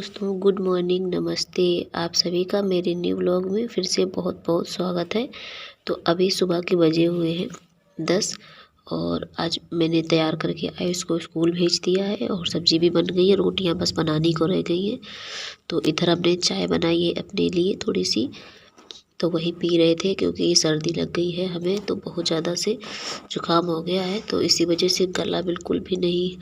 दोस्तों, good morning, नमस्ते। आप सभी का मेरे न्यू व्लॉग में फिर से बहुत बहुत स्वागत है। तो अभी सुबह के बजे हुए हैं 10 और आज मैंने तैयार करके आयुष को स्कूल भेज दिया है और सब्जी भी बन गई है, रोटियां बस बनानी को रह गई हैं। तो इधर हमने चाय बनाई है अपने लिए थोड़ी सी, तो वही पी रहे थे क्योंकि ये सर्दी लग गई है हमें, तो बहुत ज़्यादा से जुकाम हो गया है, तो इसी वजह से गला बिल्कुल भी नहीं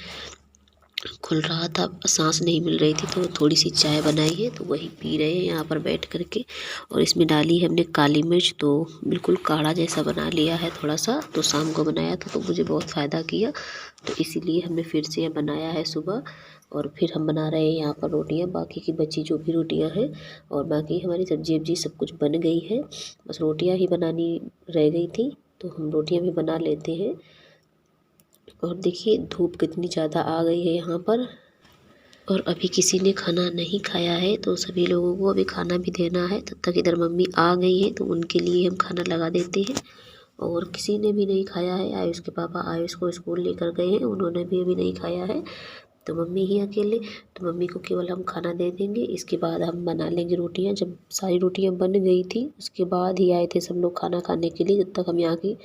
खुल रहा था, सांस नहीं मिल रही थी। तो थोड़ी सी चाय बनाई है तो वही पी रहे हैं यहाँ पर बैठ करके। और इसमें डाली है हमने काली मिर्च, तो बिल्कुल काढ़ा जैसा बना लिया है थोड़ा सा। तो शाम को बनाया था तो मुझे बहुत फ़ायदा किया, तो इसीलिए हमने फिर से यह बनाया है सुबह। और फिर हम बना रहे हैं यहाँ पर रोटियाँ, बाकी की बची जो भी रोटियाँ हैं, और बाकी हमारी सब्जी वब्जी सब कुछ बन गई है, बस रोटियाँ ही बनानी रह गई थी। तो हम रोटियाँ भी बना लेते हैं। और देखिए धूप कितनी ज़्यादा आ गई है यहाँ पर, और अभी किसी ने खाना नहीं खाया है, तो सभी लोगों को अभी खाना भी देना है। तब तक इधर मम्मी आ गई है तो उनके लिए हम खाना लगा देते हैं। और किसी ने भी नहीं खाया है, आयुष के पापा आयुष को स्कूल लेकर गए हैं, उन्होंने भी अभी नहीं खाया है, तो मम्मी ही अकेले। तो मम्मी को केवल हम खाना दे देंगे, इसके बाद हम बना लेंगे रोटियां। जब सारी रोटियां बन गई थी उसके बाद ही आए थे सब लोग खाना खाने के लिए। जब तक हम यहाँ की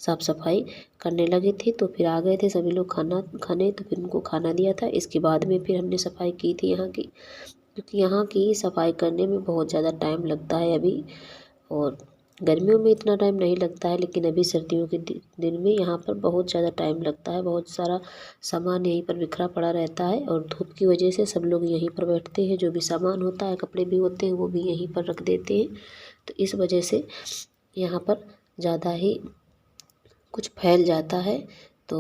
साफ़ सफाई करने लगे थे तो फिर आ गए थे सभी लोग खाना खाने, तो फिर उनको खाना दिया था। इसके बाद में फिर हमने सफाई की थी यहाँ की, क्योंकि यहाँ की सफाई करने में बहुत ज़्यादा टाइम लगता है अभी। और गर्मियों में इतना टाइम नहीं लगता है, लेकिन अभी सर्दियों के दिन में यहाँ पर बहुत ज़्यादा टाइम लगता है। बहुत सारा सामान यहीं पर बिखरा पड़ा रहता है, और धूप की वजह से सब लोग यहीं पर बैठते हैं। जो भी सामान होता है, कपड़े भी होते हैं, वो भी यहीं पर रख देते हैं। तो इस वजह से यहाँ पर ज़्यादा ही कुछ फैल जाता है। तो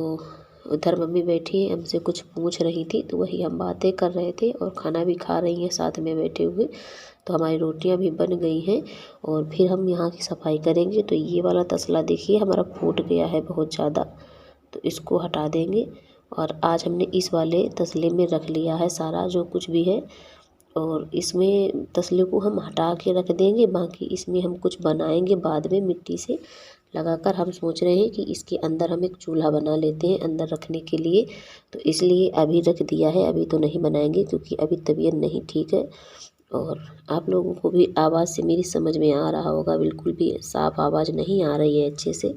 उधर मम्मी बैठी हमसे कुछ पूछ रही थी, तो वही हम बातें कर रहे थे और खाना भी खा रही हैं साथ में बैठे हुए। तो हमारी रोटियां भी बन गई हैं और फिर हम यहाँ की सफाई करेंगे। तो ये वाला तसला देखिए हमारा फूट गया है बहुत ज़्यादा, तो इसको हटा देंगे। और आज हमने इस वाले तसले में रख लिया है सारा जो कुछ भी है, और इसमें तसले को हम हटा के रख देंगे। बाकी इसमें हम कुछ बनाएंगे बाद में मिट्टी से लगाकर। हम सोच रहे हैं कि इसके अंदर हम एक चूल्हा बना लेते हैं अंदर रखने के लिए, तो इसलिए अभी रख दिया है। अभी तो नहीं बनाएंगे क्योंकि अभी तबीयत नहीं ठीक है। और आप लोगों को भी आवाज़ से मेरी समझ में आ रहा होगा, बिल्कुल भी साफ़ आवाज़ नहीं आ रही है अच्छे से।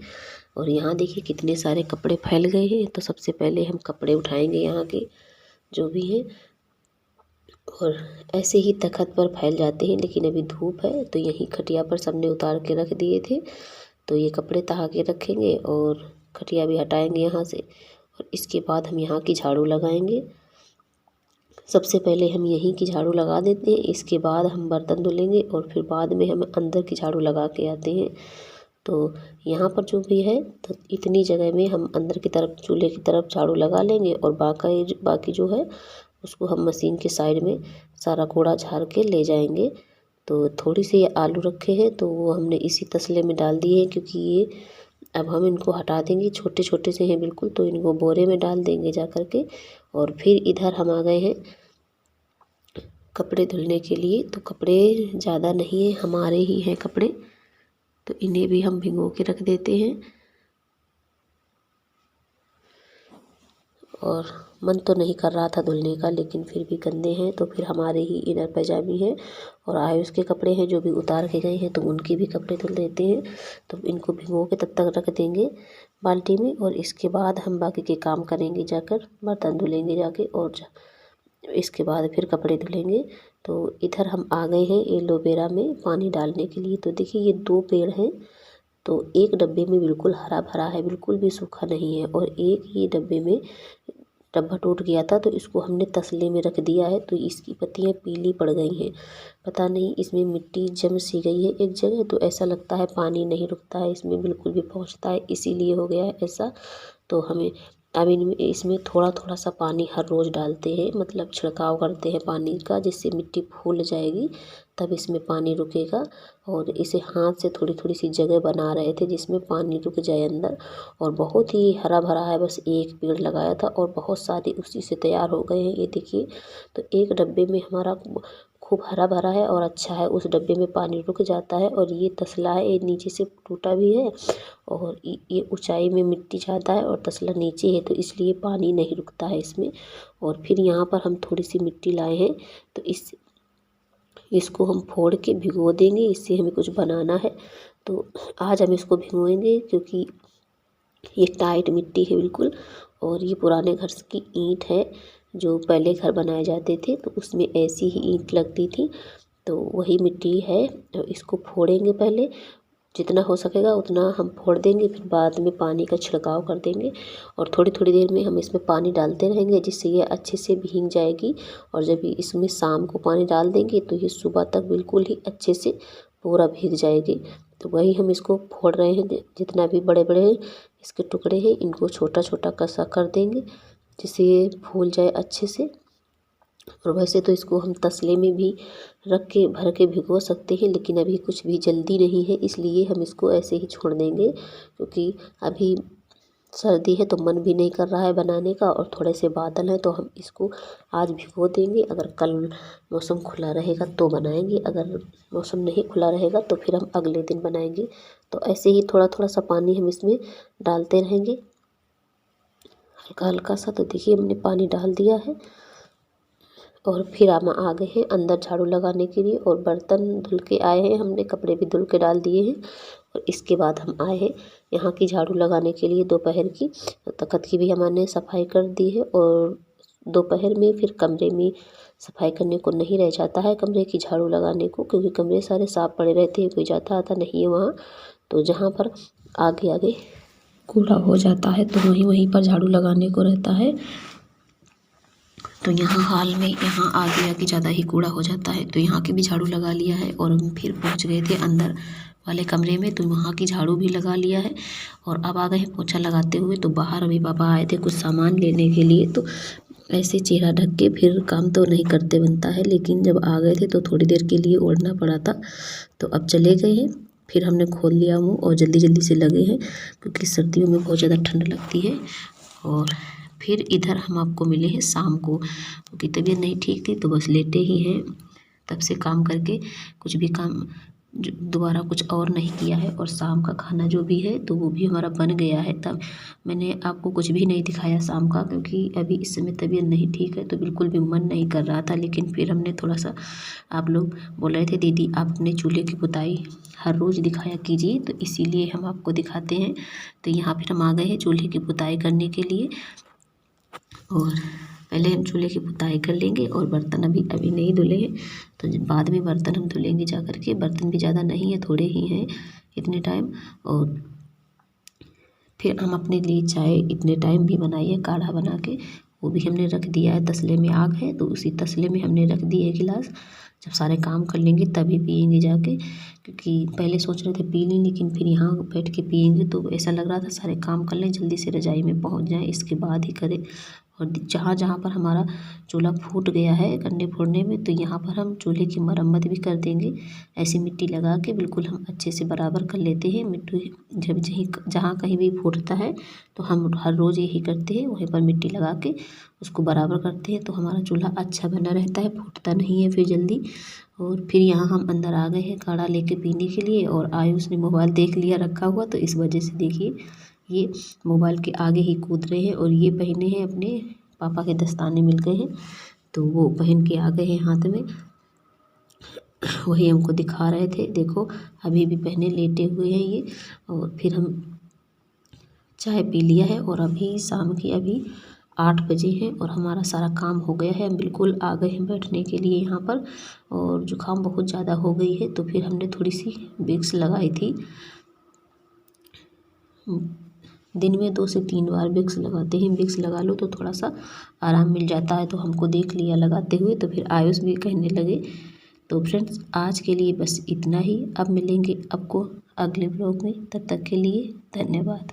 और यहाँ देखिए कितने सारे कपड़े फैल गए हैं, तो सबसे पहले हम कपड़े उठाएंगे यहाँ के जो भी हैं। और ऐसे ही तखत पर फैल जाते हैं, लेकिन अभी धूप है तो यहीं खटिया पर सबने उतार के रख दिए थे। तो ये कपड़े तहा के रखेंगे और खटिया भी हटाएंगे यहाँ से। और इसके बाद हम यहाँ की झाड़ू लगाएंगे। सबसे पहले हम यहीं की झाड़ू लगा देते हैं, इसके बाद हम बर्तन धुलेंगे और फिर बाद में हम अंदर की झाड़ू लगा के आते हैं। तो यहाँ पर जो भी है, तो इतनी जगह में हम अंदर की तरफ चूल्हे की तरफ झाड़ू लगा लेंगे, और बाकी जो है उसको हम मशीन के साइड में सारा कूड़ा झाड़ के ले जाएंगे। तो थोड़ी सी आलू रखे हैं तो वो हमने इसी तसले में डाल दिए हैं, क्योंकि ये अब हम इनको हटा देंगे, छोटे छोटे से हैं बिल्कुल, तो इनको बोरे में डाल देंगे जा कर के। और फिर इधर हम आ गए हैं कपड़े धुलने के लिए। तो कपड़े ज़्यादा नहीं है, हमारे ही हैं कपड़े, तो इन्हें भी हम भिगो के रख देते हैं। और मन तो नहीं कर रहा था धुलने का, लेकिन फिर भी गंदे हैं तो फिर हमारे ही इनर पैजामी है और आयुष के कपड़े हैं जो भी उतार के गए हैं, तो उनके भी कपड़े धुल देते हैं। तो इनको भिगो के तब तक रख देंगे बाल्टी में, और इसके बाद हम बाकी के काम करेंगे, जाकर बर्तन धुलेंगे जाके, और इसके बाद फिर कपड़े धुलेंगे। तो इधर हम आ गए हैं एलोवेरा में पानी डालने के लिए। तो देखिए ये 2 पेड़ हैं, तो एक डब्बे में बिल्कुल हरा भरा है, बिल्कुल भी सूखा नहीं है, और एक ही डब्बे में डब्बा टूट गया था, तो इसको हमने तसले में रख दिया है। तो इसकी पत्तियां पीली पड़ गई हैं, पता नहीं इसमें मिट्टी जम सी गई है एक जगह, तो ऐसा लगता है पानी नहीं रुकता है इसमें, बिल्कुल भी पहुंचता है, इसीलिए हो गया है ऐसा। तो हमें अब इनमें इसमें थोड़ा थोड़ा सा पानी हर रोज़ डालते हैं, मतलब छिड़काव करते हैं पानी का, जिससे मिट्टी फूल जाएगी, तब इसमें पानी रुकेगा। और इसे हाथ से थोड़ी थोड़ी सी जगह बना रहे थे जिसमें पानी रुक जाए अंदर। और बहुत ही हरा भरा है, बस एक पेड़ लगाया था और बहुत सारे उसी से तैयार हो गए हैं, ये देखिए। तो एक डब्बे में हमारा खूब हरा भरा है और अच्छा है। उस डब्बे में पानी रुक जाता है। और ये तसला है, ये नीचे से टूटा भी है और ये ऊंचाई में मिट्टी ज़्यादा है और तसला नीचे है, तो इसलिए पानी नहीं रुकता है इसमें। और फिर यहाँ पर हम थोड़ी सी मिट्टी लाए हैं, तो इसको हम फोड़ के भिगो देंगे। इससे हमें कुछ बनाना है, तो आज हम इसको भिगोएंगे क्योंकि ये टाइट मिट्टी है बिल्कुल। और ये पुराने घर की ईंट है, जो पहले घर बनाए जाते थे तो उसमें ऐसी ही ईंट लगती थी, तो वही मिट्टी है। तो इसको फोड़ेंगे, पहले जितना हो सकेगा उतना हम फोड़ देंगे, फिर बाद में पानी का छिड़काव कर देंगे। और थोड़ी थोड़ी देर में हम इसमें पानी डालते रहेंगे, जिससे ये अच्छे से भीग जाएगी। और जब इसमें शाम को पानी डाल देंगे तो ये सुबह तक बिल्कुल ही अच्छे से पूरा भीग जाएगी। तो वही हम इसको फोड़ रहे हैं, जितना भी बड़े बड़े इसके टुकड़े हैं इनको छोटा छोटा कसा कर देंगे, जिससे ये फूल जाए अच्छे से। और वैसे तो इसको हम तसले में भी रख के भर के भिगो सकते हैं, लेकिन अभी कुछ भी जल्दी नहीं है, इसलिए हम इसको ऐसे ही छोड़ देंगे। क्योंकि अभी सर्दी है तो मन भी नहीं कर रहा है बनाने का, और थोड़े से बादल हैं, तो हम इसको आज भिगो देंगे। अगर कल मौसम खुला रहेगा तो बनाएंगे, अगर मौसम नहीं खुला रहेगा तो फिर हम अगले दिन बनाएंगे। तो ऐसे ही थोड़ा थोड़ा सा पानी हम इसमें डालते रहेंगे, हल्का हल्का सा। तो देखिए हमने पानी डाल दिया है। और फिर हम आ गए हैं अंदर झाड़ू लगाने के लिए, और बर्तन धुल के आए हैं, हमने कपड़े भी धुल के डाल दिए हैं। और इसके बाद हम आए हैं यहाँ की झाड़ू लगाने के लिए दोपहर की। तखत की भी हमने सफाई कर दी है। और दोपहर में फिर कमरे में सफाई करने को नहीं रह जाता है, कमरे की झाड़ू लगाने को, क्योंकि कमरे सारे साफ़ पड़े रहते हैं, कोई जाता आता नहीं है वहाँ। तो जहाँ पर आगे आगे कूड़ा हो जाता है तो वहीं वहीं पर झाड़ू लगाने को रहता है। तो यहाँ हाल में यहाँ आगे आगे ज़्यादा ही कूड़ा हो जाता है, तो यहाँ की भी झाड़ू लगा लिया है। और हम फिर पहुँच गए थे अंदर वाले कमरे में, तो वहाँ की झाड़ू भी लगा लिया है। और अब आ गए हैं पोछा लगाते हुए। तो बाहर अभी पापा आए थे कुछ सामान लेने के लिए, तो ऐसे चेहरा ढक के फिर काम तो नहीं करते बनता है, लेकिन जब आ गए थे तो थोड़ी देर के लिए ओढ़ना पड़ा था। तो अब चले गए हैं, फिर हमने खोल लिया मुँह और जल्दी जल्दी से लगे हैं, क्योंकि सर्दियों में बहुत ज़्यादा ठंड लगती है। और फिर इधर हम आपको मिले हैं शाम को, क्योंकि तबीयत नहीं ठीक थी तो बस लेटे ही हैं तब से काम करके, कुछ भी काम दोबारा कुछ और नहीं किया है। और शाम का खाना जो भी है तो वो भी हमारा बन गया है। तब मैंने आपको कुछ भी नहीं दिखाया शाम का, क्योंकि अभी इस समय तबीयत नहीं ठीक है तो बिल्कुल भी मन नहीं कर रहा था। लेकिन फिर हमने थोड़ा सा, आप लोग बोल रहे थे दीदी आप अपने चूल्हे की पुताई हर रोज़ दिखाया कीजिए, तो इसीलिए हम आपको दिखाते हैं। तो यहाँ पर हम आ गए हैं चूल्हे की पुताई करने के लिए। और पहले हम चूल्हे की पुताई कर लेंगे, और बर्तन अभी नहीं धुले हैं, तो बाद में बर्तन हम धुलेंगे जा कर के। बर्तन भी ज़्यादा नहीं है, थोड़े ही हैं इतने टाइम। और फिर हम अपने लिए चाय इतने टाइम भी बनाई है काढ़ा बना के, वो भी हमने रख दिया है। तसले में आग है तो उसी तसले में हमने रख दिए है गिलास। जब सारे काम कर लेंगे तभी पियेंगे जाके, क्योंकि पहले सोच रहे थे पी लें, लेकिन फिर यहाँ बैठ के पियेंगे तो ऐसा लग रहा था सारे काम कर लें, जल्दी से रजाई में पहुँच जाएँ, इसके बाद ही करें। और जहाँ जहाँ पर हमारा चूल्हा फूट गया है करने फोड़ने में, तो यहाँ पर हम चूल्हे की मरम्मत भी कर देंगे। ऐसी मिट्टी लगा के बिल्कुल हम अच्छे से बराबर कर लेते हैं मिट्टी। जब जहाँ कहीं भी फूटता है तो हम हर रोज़ यही करते हैं, वहीं पर मिट्टी लगा के उसको बराबर करते हैं, तो हमारा चूल्हा अच्छा बना रहता है, फूटता नहीं है फिर जल्दी। और फिर यहाँ हम अंदर आ गए हैं काढ़ा लेके पीने के लिए। और आयुष ने मोबाइल देख लिया रखा हुआ, तो इस वजह से देखिए ये मोबाइल के आगे ही कूद रहे हैं। और ये पहने हैं अपने पापा के दस्ताने मिल गए हैं, तो वो पहन के आ गए हैं हाथ में, वही हमको दिखा रहे थे, देखो अभी भी पहने लेटे हुए हैं ये। और फिर हम चाय पी लिया है, और अभी शाम की अभी 8 बजे हैं और हमारा सारा काम हो गया है। हम बिल्कुल आ गए हैं बैठने के लिए यहाँ पर। और जुकाम बहुत ज़्यादा हो गई है, तो फिर हमने थोड़ी सी विक्स लगाई थी। दिन में 2 से 3 बार विक्स लगाते हैं, विक्स लगा लो तो थोड़ा सा आराम मिल जाता है। तो हमको देख लिया लगाते हुए, तो फिर आयुष भी कहने लगे। तो फ्रेंड्स आज के लिए बस इतना ही, अब मिलेंगे आपको अगले ब्लॉग में, तब तक के लिए धन्यवाद।